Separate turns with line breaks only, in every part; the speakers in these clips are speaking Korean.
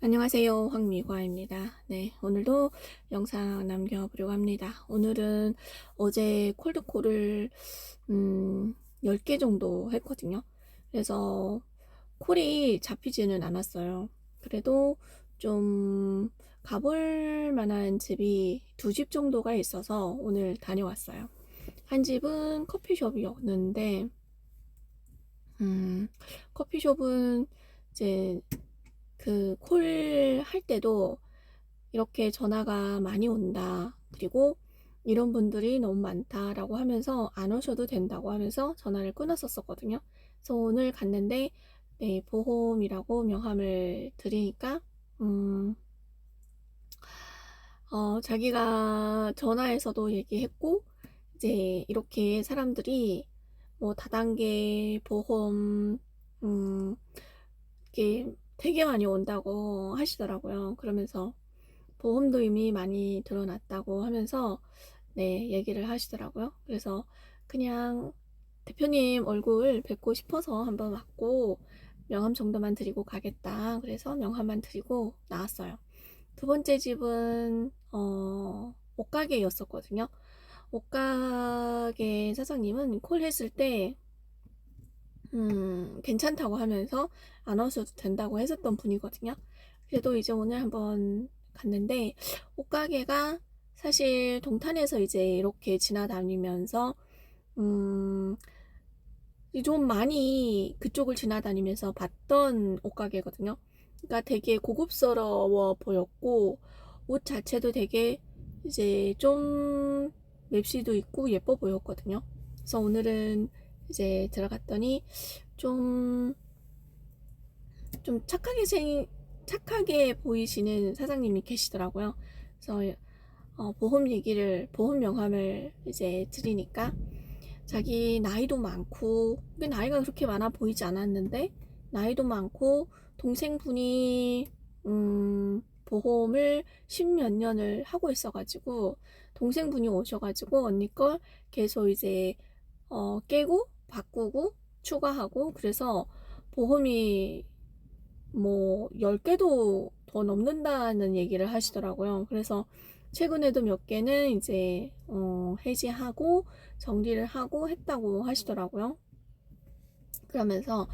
안녕하세요. 황미화입니다. 네, 오늘도 영상 남겨보려고 합니다. 오늘은 어제 콜드콜을 10개 정도 했거든요. 그래서 콜이 잡히지는 않았어요. 그래도 좀 가볼 만한 집이 두 집 정도가 있어서 오늘 다녀왔어요. 한 집은 커피숍이었는데 커피숍은 이제 그 콜 할 때도 이렇게 전화가 많이 온다. 그리고 이런 분들이 너무 많다라고 하면서 안 오셔도 된다고 하면서 전화를 끊었었거든요. 그래서 오늘 갔는데 네, 보험이라고 명함을 드리니까 음, 자기가 전화에서도 얘기했고 이제 이렇게 사람들이 뭐 다단계 보험 음, 이게 되게 많이 온다고 하시더라고요. 그러면서 보험도 이미 많이 드러났다고 하면서 네, 얘기를 하시더라고요. 그래서 그냥 대표님 얼굴 뵙고 싶어서 한번 왔고 명함 정도만 드리고 가겠다. 그래서 명함만 드리고 나왔어요. 두 번째 집은 옷가게였었거든요. 옷가게 사장님은 콜 했을 때 괜찮다고 하면서 안 오셔도 된다고 했었던 분이거든요. 그래도 이제 오늘 한번 갔는데 옷가게가 사실 동탄에서 이제 이렇게 지나다니면서 음, 좀 많이 그쪽을 지나다니면서 봤던 옷가게거든요. 그러니까 되게 고급스러워 보였고 옷 자체도 되게 이제 좀 맵시도 있고 예뻐 보였거든요. 그래서 오늘은 이제 들어갔더니 좀, 좀 착하게 보이시는 사장님이 계시더라고요. 그래서 보험 명함을 이제 드리니까 자기 나이도 많고, 나이가 그렇게 많아 보이지 않았는데, 나이도 많고, 동생분이, 보험을 십몇 년을 하고 있어가지고, 동생분이 오셔가지고, 언니 걸 계속 이제, 깨고, 바꾸고, 추가하고, 그래서 보험이 뭐 10개도 더 넘는다는 얘기를 하시더라고요. 그래서 최근에도 몇 개는 이제 해지하고 정리를 하고 했다고 하시더라고요. 그러면서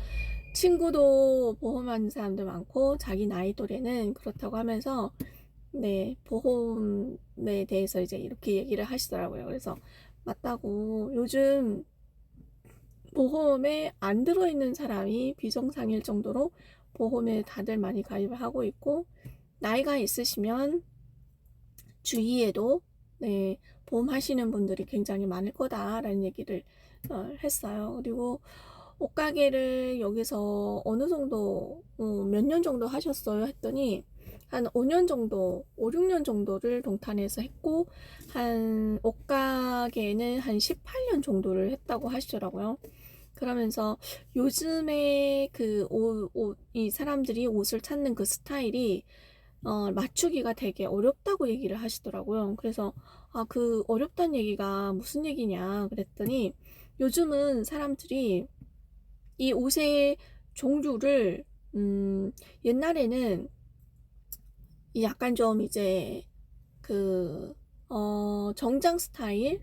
친구도 보험하는 사람들 많고 자기 나이 또래는 그렇다고 하면서 네, 보험에 대해서 이제 이렇게 얘기를 하시더라고요. 그래서 맞다고 요즘 보험에 안 들어있는 사람이 비정상일 정도로 보험에 다들 많이 가입을 하고 있고, 나이가 있으시면 주위에도 네, 보험 하시는 분들이 굉장히 많을 거다라는 얘기를 했어요. 그리고 옷가게를 여기서 어느 정도 몇 년 정도 하셨어요 했더니 한 5년 정도, 5, 6년 정도를 동탄에서 했고 한 옷가게는 한 18년 정도를 했다고 하시더라고요. 그러면서 요즘에 이 사람들이 옷을 찾는 그 스타일이 맞추기가 되게 어렵다고 얘기를 하시더라고요. 그래서 그 어렵다는 얘기가 무슨 얘기냐 그랬더니 요즘은 사람들이 이 옷의 종류를 옛날에는 약간 좀 이제 그 정장 스타일,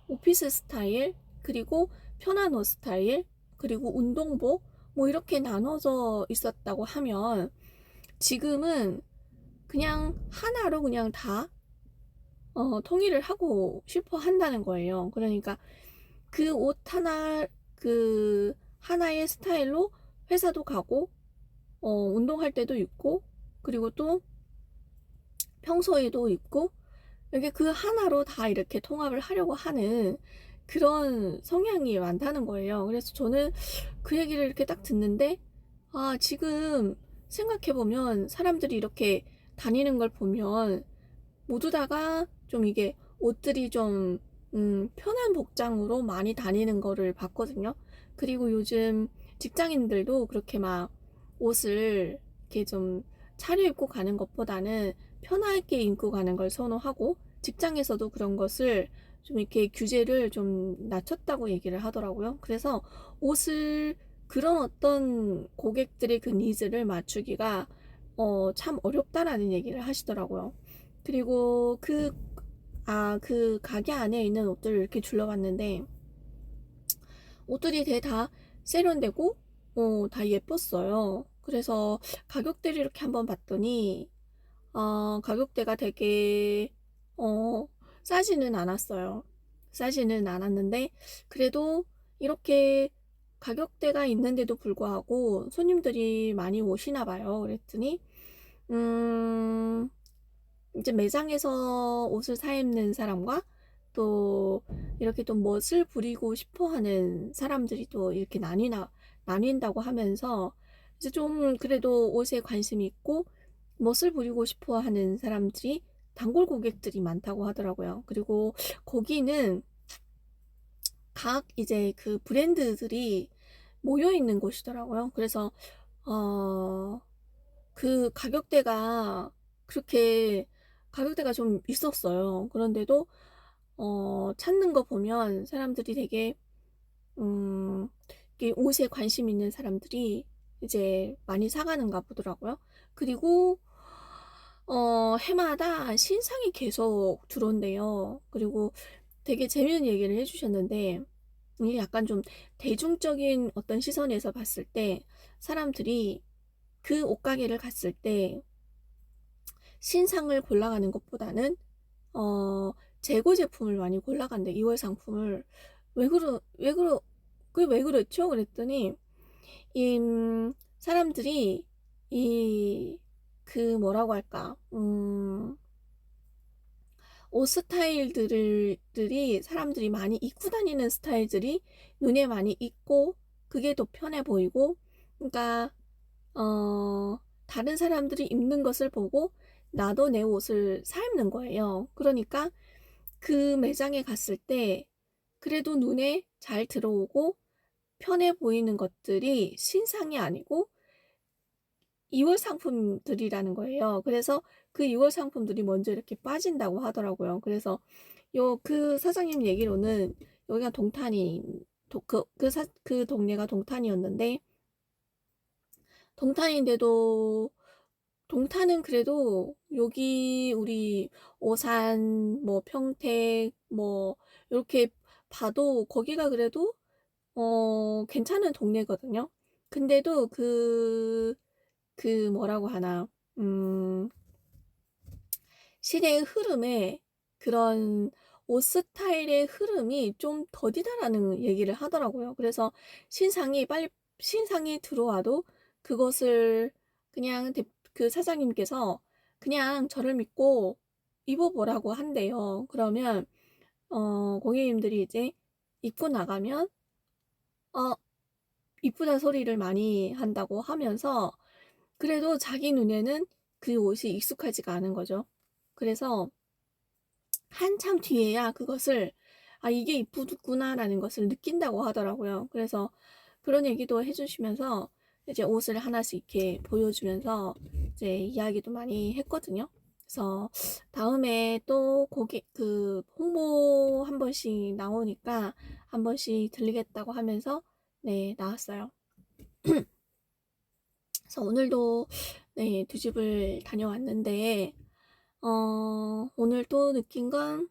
오피스 스타일, 그리고 편한 옷 스타일, 그리고 운동복 뭐 이렇게 나눠져 있었다고 하면 지금은 그냥 하나로 그냥 다 통일을 하고 싶어 한다는 거예요. 그러니까 그 옷 하나, 그 하나의 스타일로 회사도 가고, 운동할 때도 입고, 그리고 또 평소에도 입고, 이게 그 하나로 다 이렇게 통합을 하려고 하는 그런 성향이 많다는 거예요. 그래서 저는 그 얘기를 이렇게 딱 듣는데, 지금 생각해보면 사람들이 이렇게 다니는 걸 보면 모두 다가 좀 이게 옷들이 좀 편한 복장으로 많이 다니는 거를 봤거든요. 그리고 요즘 직장인들도 그렇게 막 옷을 이렇게 좀 차려입고 가는 것보다는 편하게 입고 가는 걸 선호하고 직장에서도 그런 것을 좀 이렇게 규제를 좀 낮췄다고 얘기를 하더라고요. 그래서 옷을 그런 어떤 고객들의 그 니즈를 맞추기가 참 어렵다라는 얘기를 하시더라고요. 그리고 그 가게 안에 있는 옷들을 이렇게 둘러봤는데 옷들이 되게 다 세련되고 다 예뻤어요. 그래서 가격대를 이렇게 한번 봤더니 가격대가 되게 어 싸지는 않았어요. 싸지는 않았는데 그래도 이렇게 가격대가 있는데도 불구하고 손님들이 많이 오시나 봐요. 그랬더니 이제 매장에서 옷을 사 입는 사람과 또 이렇게 또 멋을 부리고 싶어 하는 사람들이 또 이렇게 나뉜다고 하면서 이제 좀 그래도 옷에 관심이 있고 멋을 부리고 싶어 하는 사람들이 단골 고객들이 많다고 하더라고요. 그리고 거기는 각 이제 그 브랜드들이 모여 있는 곳이더라고요. 그래서 어, 그 가격대가 좀 있었어요. 그런데도 찾는 거 보면 사람들이 되게 음, 이게 옷에 관심 있는 사람들이 이제 많이 사가는가 보더라고요. 그리고 해마다 신상이 계속 들어온대요. 그리고 되게 재밌는 얘기를 해주셨는데 이게 약간 좀 대중적인 어떤 시선에서 봤을 때 사람들이 그 옷가게를 갔을 때 신상을 골라가는 것보다는 재고 제품을 많이 골라간대. 2월 상품을. 그게 왜 그렇죠? 그랬더니 이 사람들이 이 그 뭐라고 할까 옷 스타일들이 사람들이 많이 입고 다니는 스타일들이 눈에 많이 익고 그게 더 편해 보이고 그러니까 다른 사람들이 입는 것을 보고 나도 내 옷을 사 입는 거예요. 그러니까 그 매장에 갔을 때 그래도 눈에 잘 들어오고 편해 보이는 것들이 신상이 아니고 2월 상품들이라는 거예요. 그래서 그 2월 상품들이 먼저 이렇게 빠진다고 하더라고요. 그래서 그 사장님 얘기로는 여기가 그 동네가 동탄이었는데 동탄인데도 동탄은 그래도 여기 우리 오산 뭐 평택 뭐 이렇게 봐도 거기가 그래도 괜찮은 동네거든요. 근데도 그 뭐라고 하나 시대의 흐름에 그런 옷 스타일의 흐름이 좀 더디다라는 얘기를 하더라고요. 그래서 신상이 들어와도 그것을 그냥 그 사장님께서 그냥 저를 믿고 입어보라고 한대요. 그러면 고객님들이 이제 입고 나가면 어 이쁘다 소리를 많이 한다고 하면서 그래도 자기 눈에는 그 옷이 익숙하지가 않은 거죠. 그래서 한참 뒤에야 그것을 이게 이쁘구나라는 것을 느낀다고 하더라고요. 그래서 그런 얘기도 해주시면서 이제 옷을 하나씩 이렇게 보여주면서 이제 이야기도 많이 했거든요. 그래서 다음에 또 그 홍보 한 번씩 나오니까 한 번씩 들리겠다고 하면서 네, 나왔어요. 그래서 오늘도 네, 두 집을 다녀왔는데 오늘 또 느낀 건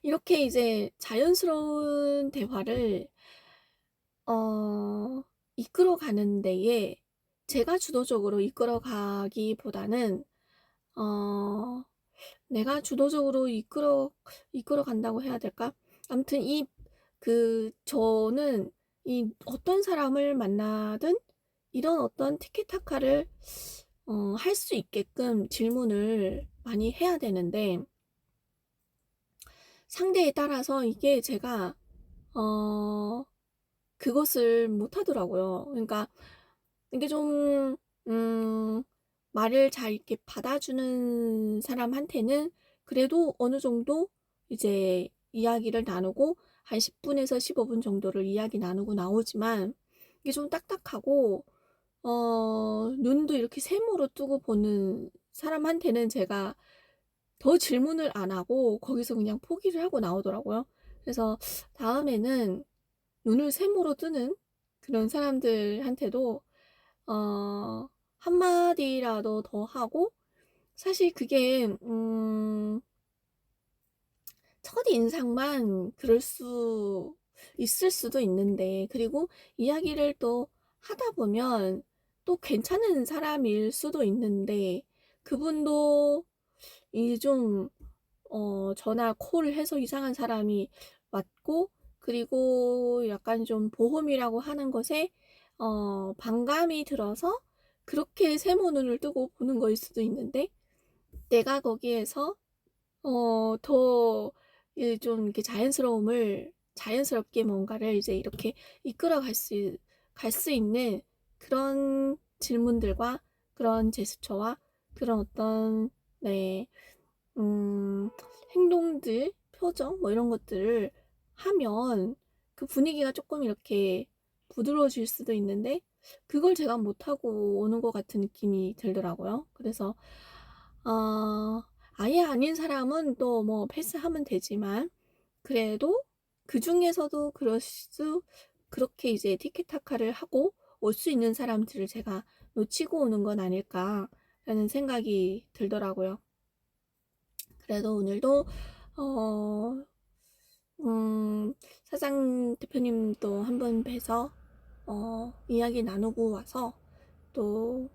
이렇게 이제 자연스러운 대화를 이끌어가는 데에 제가 주도적으로 이끌어가기보다는 어, 내가 주도적으로 이끌어간다고 해야 될까? 아무튼 저는 이 어떤 사람을 만나든 이런 어떤 티키타카를 할 수 있게끔 질문을 많이 해야 되는데 상대에 따라서 이게 제가 어, 그것을 못 하더라고요. 그러니까 이게 좀 말을 잘 이렇게 받아주는 사람한테는 그래도 어느 정도 이제 이야기를 나누고 한 10분에서 15분 정도를 이야기 나누고 나오지만 이게 좀 딱딱하고 눈도 이렇게 세모로 뜨고 보는 사람한테는 제가 더 질문을 안 하고 거기서 그냥 포기를 하고 나오더라고요. 그래서 다음에는 눈을 세모로 뜨는 그런 사람들한테도 어, 한마디라도 더 하고, 사실 그게 첫인상만 그럴 수 있을 수도 있는데, 그리고 이야기를 또 하다 보면 또 괜찮은 사람일 수도 있는데, 그분도 이 좀 전화 콜을 해서 이상한 사람이 왔고, 그리고 약간 좀 보험이라고 하는 것에 반감이 들어서 그렇게 세모눈을 뜨고 보는 거일 수도 있는데, 내가 거기에서 더 좀 이렇게 자연스럽게 뭔가를 이제 이렇게 이끌어 갈 수 있는 그런 질문들과 그런 제스처와 그런 어떤, 네, 행동들, 표정, 뭐 이런 것들을 하면 그 분위기가 조금 이렇게 부드러워질 수도 있는데, 그걸 제가 못하고 오는 것 같은 느낌이 들더라고요. 그래서 어, 아예 아닌 사람은 또 뭐 패스하면 되지만, 그래도 그 중에서도 그렇게 이제 티키타카를 하고 올 수 있는 사람들을 제가 놓치고 오는 건 아닐까라는 생각이 들더라고요. 그래도 오늘도 어, 사장 대표님도 한번 뵈서 이야기 나누고 와서 또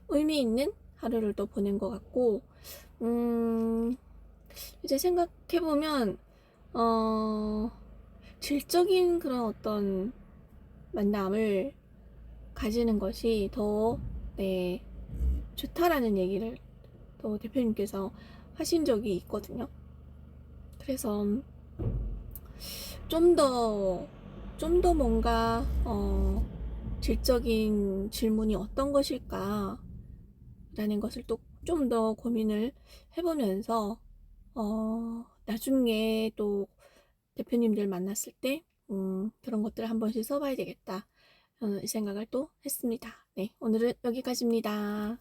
의미 있는 하루를 또 보낸 것 같고, 음, 이제 생각해보면 어, 질적인 그런 어떤 만남을 가지는 것이 더, 네, 좋다라는 얘기를 또 대표님께서 하신 적이 있거든요. 그래서 좀 더, 좀 더 뭔가, 질적인 질문이 어떤 것일까? 라는 것을 또 좀 더 고민을 해보면서, 나중에 또 대표님들 만났을 때, 그런 것들을 한 번씩 써봐야 되겠다. 이 생각을 또 했습니다. 네, 오늘은 여기까지입니다.